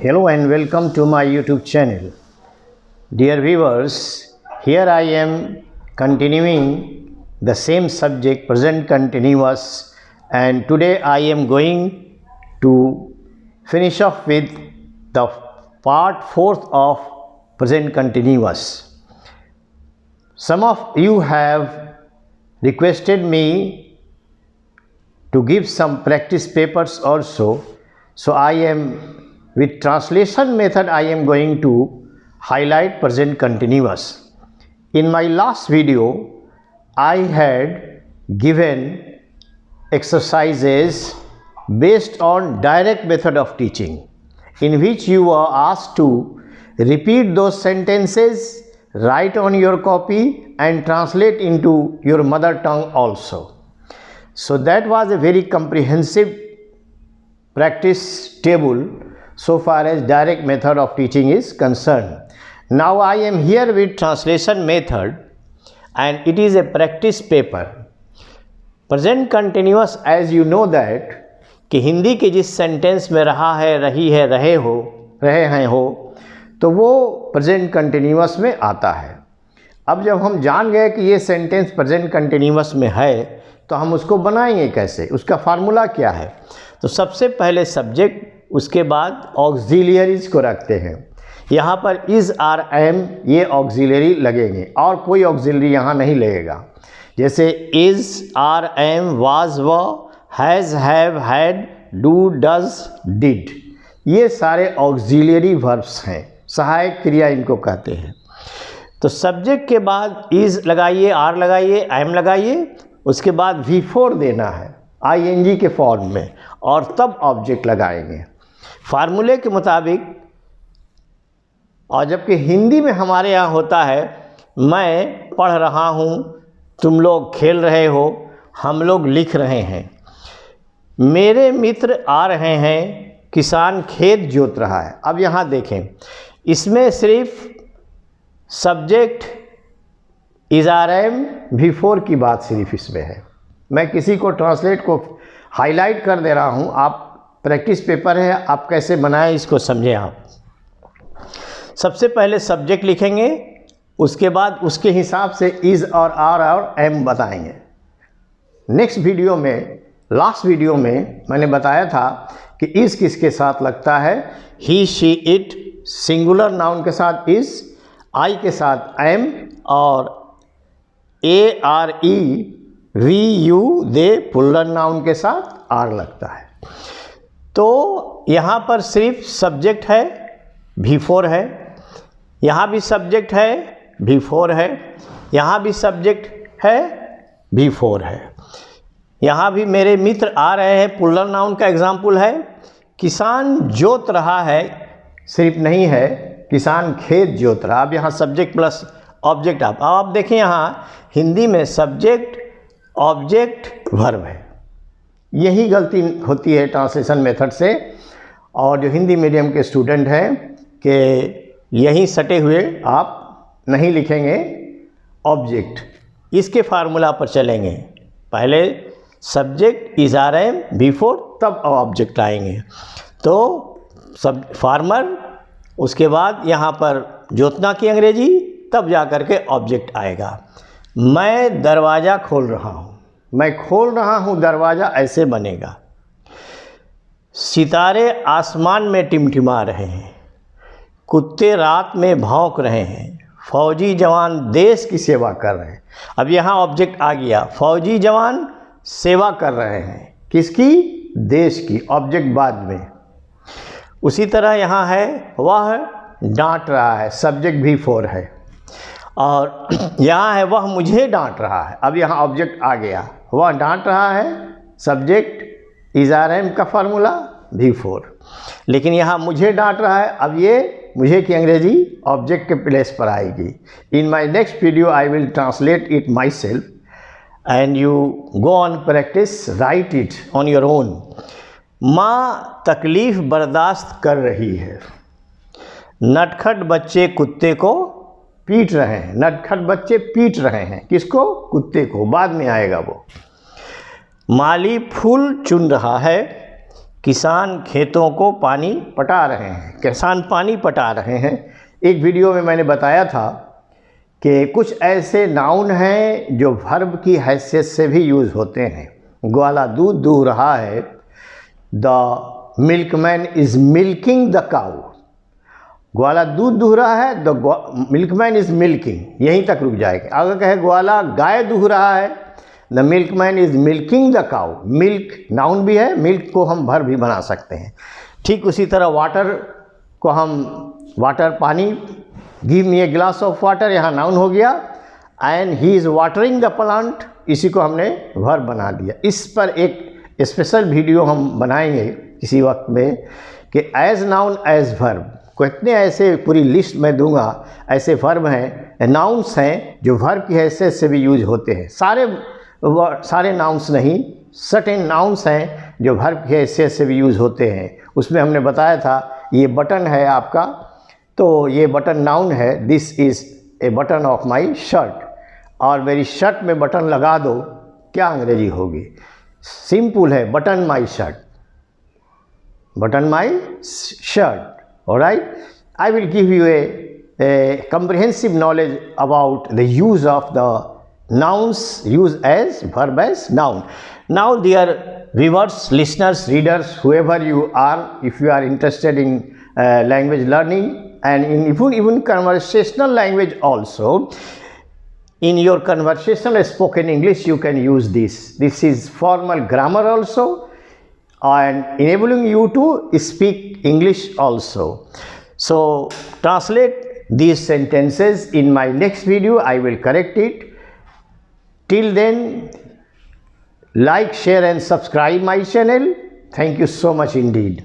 Hello and welcome to my YouTube channel. Dear viewers, here I am continuing the same subject, present continuous, and today I am going to finish off with the part 4th of present continuous. Some of you have requested me to give some practice papers also, so I am with translation method I am going to highlight present continuous. In my last video I had given exercises based on direct method of teaching, in which you were asked to repeat those sentences, write on your copy and translate into your mother tongue also. So that was a very comprehensive practice table so far as direct method of teaching is concerned. Now I am here with translation method and it is a practice paper. Present continuous, as you know that कि हिंदी के जिस sentence में रहा है, रही है, रहे हैं हो, तो वो प्रेजेंट कंटिन्यूअस में आता है। अब जब हम जान गए कि ये सेंटेंस प्रेजेंट कंटिन्यूअस में है तो हम उसको बनाएंगे कैसे, उसका फार्मूला क्या है। तो सबसे पहले सब्जेक्ट, उसके बाद ऑक्सिलियरीज को रखते हैं। यहाँ पर इज़, आर, एम ये ऑक्सिलरी लगेंगे और कोई ऑक्सिलरी यहाँ नहीं लगेगा। जैसे इज़, आर, एम, वाज, व, has, have, had, do, does, did, ये सारे ऑक्सिलरी वर्ब्स हैं, सहायक क्रिया इनको कहते हैं। तो सब्जेक्ट के बाद इज़ लगाइए, आर लगाइए, एम लगाइए, उसके बाद V4 देना है ING के फॉर्म में और तब ऑब्जेक्ट लगाएंगे फार्मूले के मुताबिक। और जबकि हिंदी में हमारे यहाँ होता है मैं पढ़ रहा हूँ, तुम लोग खेल रहे हो, हम लोग लिख रहे हैं, मेरे मित्र आ रहे हैं, किसान खेत जोत रहा है। अब यहाँ देखें, इसमें सिर्फ subject is, are, M, V4 की बात सिर्फ इसमें है। मैं किसी को ट्रांसलेट को हाईलाइट कर दे रहा हूँ, आप प्रैक्टिस पेपर है, आप कैसे बनाएं इसको समझें। आप सबसे पहले सब्जेक्ट लिखेंगे, उसके बाद उसके हिसाब से इज़ और आर और एम बताएंगे। नेक्स्ट वीडियो में, लास्ट वीडियो में मैंने बताया था कि इज़ किसके साथ लगता है, he, she, it singular noun के साथ इज़, आई के साथ एम और A, R, E, we, you, they plural noun के साथ आर लगता है। तो यहाँ पर सिर्फ सब्जेक्ट है, V4 है, यहाँ भी सब्जेक्ट है, V4 है, यहाँ भी सब्जेक्ट है, V4 है, यहाँ भी मेरे मित्र आ रहे हैं, प्लुरल नाउन का एग्जाम्पल है। किसान जोत रहा है सिर्फ नहीं है, किसान खेत जोत रहा। अब यहाँ सब्जेक्ट प्लस ऑब्जेक्ट। आप देखें, यहाँ हिंदी में सब्जेक्ट ऑब्जेक्ट वर्ब है। यही गलती होती है ट्रांसलेशन मेथड से, और जो हिंदी मीडियम के स्टूडेंट हैं कि यहीं सटे हुए आप नहीं लिखेंगे ऑब्जेक्ट, इसके फार्मूला पर चलेंगे। पहले subject is, are, M, V4 तब ऑब्जेक्ट आएंगे। तो सब फार्मर, उसके बाद यहाँ पर जोतना की अंग्रेजी, तब जा कर के ऑब्जेक्ट आएगा। मैं दरवाज़ा खोल रहा हूँ, मैं खोल रहा हूँ दरवाज़ा ऐसे बनेगा। सितारे आसमान में टिमटिमा रहे हैं, कुत्ते रात में भौंक रहे हैं, फौजी जवान देश की सेवा कर रहे हैं। अब यहाँ ऑब्जेक्ट आ गया, फौजी जवान सेवा कर रहे हैं, किसकी, देश की, ऑब्जेक्ट बाद में। उसी तरह यहाँ है वह डांट रहा है, सब्जेक्ट V4 है, और यहाँ है वह मुझे डांट रहा है। अब यहाँ ऑब्जेक्ट आ गया, वह डांट रहा है, सब्जेक्ट इज़, आर, एम का फार्मूला V4, लेकिन यहाँ मुझे डांट रहा है। अब ये मुझे की अंग्रेजी ऑब्जेक्ट के प्लेस पर आएगी। In my next video I will translate it myself and you go on practice, write it on your own. माँ तकलीफ़ बर्दाश्त कर रही है, नटखट बच्चे कुत्ते को पीट रहे हैं, नटखट बच्चे पीट रहे हैं, किसको, कुत्ते को, बाद में आएगा वो। माली फूल चुन रहा है, किसान खेतों को पानी पटा रहे हैं, किसान पानी पटा रहे हैं। एक वीडियो में मैंने बताया था कि कुछ ऐसे नाउन हैं जो वर्ब की हैसियत से भी यूज़ होते हैं। ग्वाला दूध दूह रहा है, the milkman is milking the cow. ग्वाला दूध दूह रहा है, द मिल्कमैन इज़ मिल्किंग, यहीं तक रुक जाएगा। अगर कहे ग्वाला गाय दूह रहा है, the milkman is milking the cow. Milk noun भी है, मिल्क को हम वर्ब भी बना सकते हैं। ठीक उसी तरह वाटर को हम वाटर पानी, give me a glass of water, यहाँ नाउन हो गया। And he is watering the plant, इसी को हमने वर्ब बना दिया। इस पर एक स्पेशल वीडियो हम बनाएंगे किसी वक्त में कि एज नाउन एज वर्ब, कितने ऐसे पूरी लिस्ट मैं दूंगा, ऐसे वर्ब हैं, नाउन्स हैं जो वर्ब की हैसियत से भी यूज होते हैं। सारे नाउन्स नहीं, सर्टेन नाउन्स हैं जो वर्ब की हैसियत से भी यूज होते हैं। उसमें हमने बताया था ये बटन है आपका, तो ये बटन नाउन है, this is a button of my shirt, और मेरी शर्ट में बटन लगा दो, क्या अंग्रेजी होगी? सिंपल है, button my shirt, button my shirt. Alright, I will give you a comprehensive knowledge about the use of the nouns used as verb as noun. Now, dear viewers, listeners, readers, whoever you are, if you are interested in language learning and in even conversational language also, in your conversational spoken English, you can use this. This is formal grammar also, and enabling you to speak English also. So translate these sentences in my next video. I will correct it. Till then, like, share and subscribe my channel. Thank you so much indeed.